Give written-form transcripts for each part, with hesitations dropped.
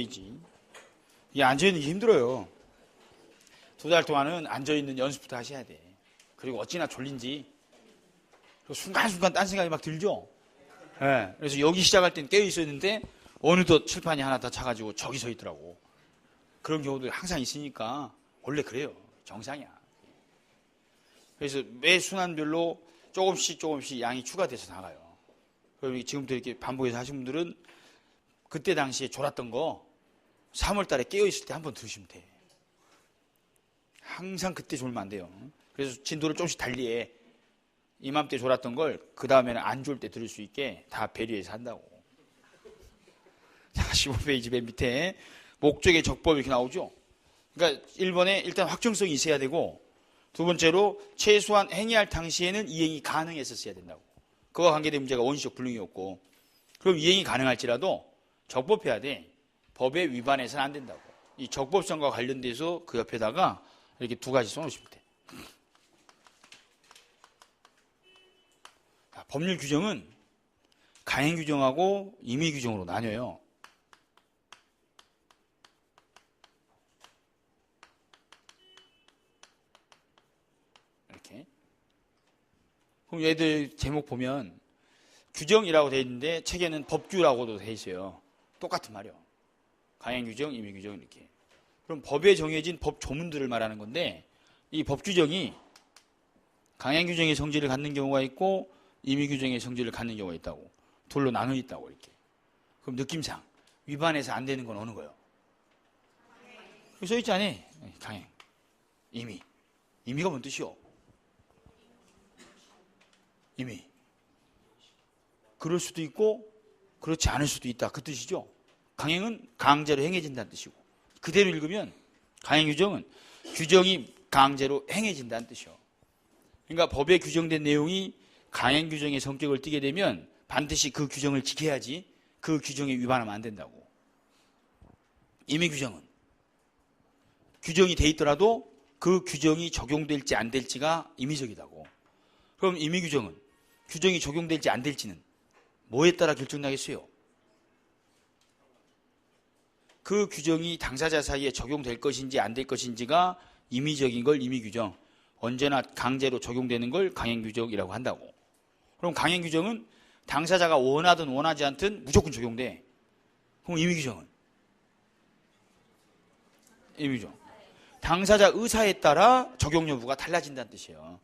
이게 앉아있는 게 힘들어요. 2달 동안은 앉아있는 연습부터 하셔야 돼. 그리고 어찌나 졸린지 순간순간 딴 생각이 막 들죠. 네. 그래서 여기 시작할 땐 깨어 있었는데 어느덧 칠판이 하나 더 차가지고 저기 서 있더라고. 그런 경우도 항상 있으니까 원래 그래요. 정상이야. 그래서 매 순환별로 조금씩 양이 추가돼서 나가요. 그럼 지금부터 이렇게 반복해서 하신 분들은 그때 당시에 졸았던 거 3월 달에 깨어있을 때 한번 들으시면 돼. 항상 그때 졸면 안 돼요. 그래서 진도를 조금씩 달리해. 이맘때 졸았던 걸 그 다음에는 안 졸 때 들을 수 있게 다 배려해서 한다고. 자, 15페이지 맨 밑에 목적의 적법 이렇게 나오죠. 그러니까 1번에 일단 확정성이 있어야 되고, 두 번째로 최소한 행위할 당시에는 이행이 가능했었어야 된다고. 그와 관계된 문제가 원시적 불능이었고, 그럼 이행이 가능할지라도 적법해야 돼. 법에 위반해서는 안 된다고. 이 적법성과 관련돼서 그 옆에다가 이렇게 두 가지 써놓으시면 돼. 자, 법률 규정은 강행 규정하고 임의 규정으로 나뉘어요. 이렇게. 그럼 얘들 제목 보면 규정이라고 되어 있는데 책에는 법규라고도 되어 있어요. 똑같은 말이요. 강행 규정, 임의 규정 이렇게. 그럼 법에 정해진 법 조문들을 말하는 건데, 이 법 규정이 강행 규정의 성질을 갖는 경우가 있고 임의 규정의 성질을 갖는 경우가 있다고. 둘로 나눠 있다고 이렇게. 그럼 느낌상 위반해서 안 되는 건 어느 거요? 여기 써 있지 않니? 강행, 임의. 임의가 뭔 뜻이요? 임의. 그럴 수도 있고 그렇지 않을 수도 있다. 그 뜻이죠. 강행은 강제로 행해진다는 뜻이고, 그대로 읽으면 강행 규정은 규정이 강제로 행해진다는 뜻이요. 그러니까 법에 규정된 내용이 강행 규정의 성격을 띠게 되면 반드시 그 규정을 지켜야지 그 규정에 위반하면 안 된다고. 임의 규정은 규정이 돼 있더라도 그 규정이 적용될지 안 될지가 임의적이다고. 그럼 임의 규정은 규정이 적용될지 안 될지는 뭐에 따라 결정나겠어요? 그 규정이 당사자 사이에 적용될 것인지 안 될 것인지가 임의적인 걸 임의 규정, 언제나 강제로 적용되는 걸 강행 규정이라고 한다고. 그럼 강행 규정은 당사자가 원하든 원하지 않든 무조건 적용돼. 그럼 임의 규정은? 임의 규정. 당사자 의사에 따라 적용 여부가 달라진다는 뜻이에요.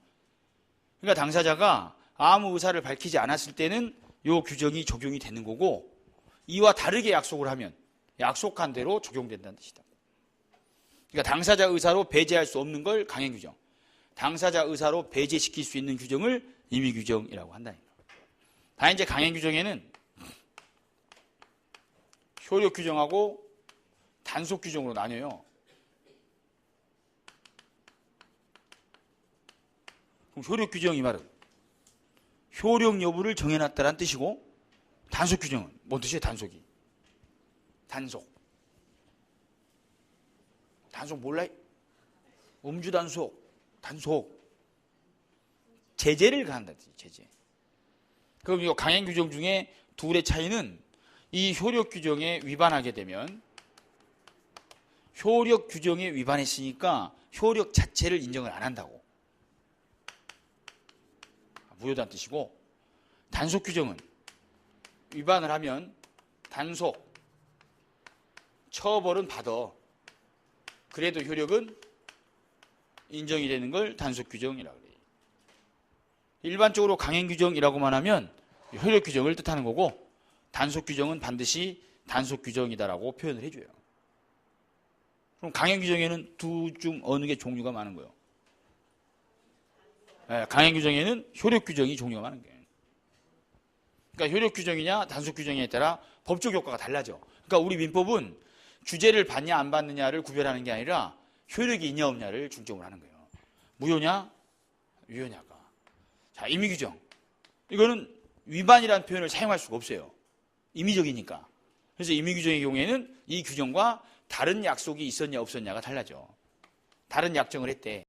그러니까 당사자가 아무 의사를 밝히지 않았을 때는 이 규정이 적용이 되는 거고, 이와 다르게 약속을 하면 약속한 대로 적용된다는 뜻이다. 그러니까 당사자 의사로 배제할 수 없는 걸 강행 규정, 당사자 의사로 배제시킬 수 있는 규정을 임의 규정이라고 한다는 거예요. 다 이제 강행 규정에는 효력 규정하고 단속 규정으로 나뉘어요. 그럼 효력 규정 이 말은 효력 여부를 정해놨다는 뜻이고, 단속 규정은 뭔 뜻이에요? 단속이. 단속 몰라요? 음주 단속. 제재를 가한다는 뜻이에요. 제재. 그럼 이 강행 규정 중에 둘의 차이는 이 효력 규정에 위반하게 되면, 효력 규정에 위반했으니까 효력 자체를 인정을 안 한다고. 무효다는 뜻이고, 단속 규정은 위반을 하면 단속, 처벌은 받아. 그래도 효력은 인정이 되는 걸 단속 규정이라고 그래요. 일반적으로 강행 규정이라고만 하면 효력 규정을 뜻하는 거고, 단속 규정은 반드시 단속 규정이다라고 표현을 해줘요. 그럼 강행 규정에는 둘 중 어느 게 종류가 많은 거예요? 네, 강행 규정에는 효력 규정이 종류가 많은 거예요. 그러니까 효력 규정이냐 단속 규정에 따라 법적 효과가 달라져. 그러니까 우리 민법은 규제를 받냐 안 받느냐를 구별하는 게 아니라 효력이 있냐 없냐를 중점으로 하는 거예요. 무효냐 유효냐가. 자, 임의 규정. 이거는 위반이라는 표현을 사용할 수가 없어요. 임의적이니까. 그래서 임의 규정의 경우에는 이 규정과 다른 약속이 있었냐 없었냐가 달라져. 다른 약정을 했대.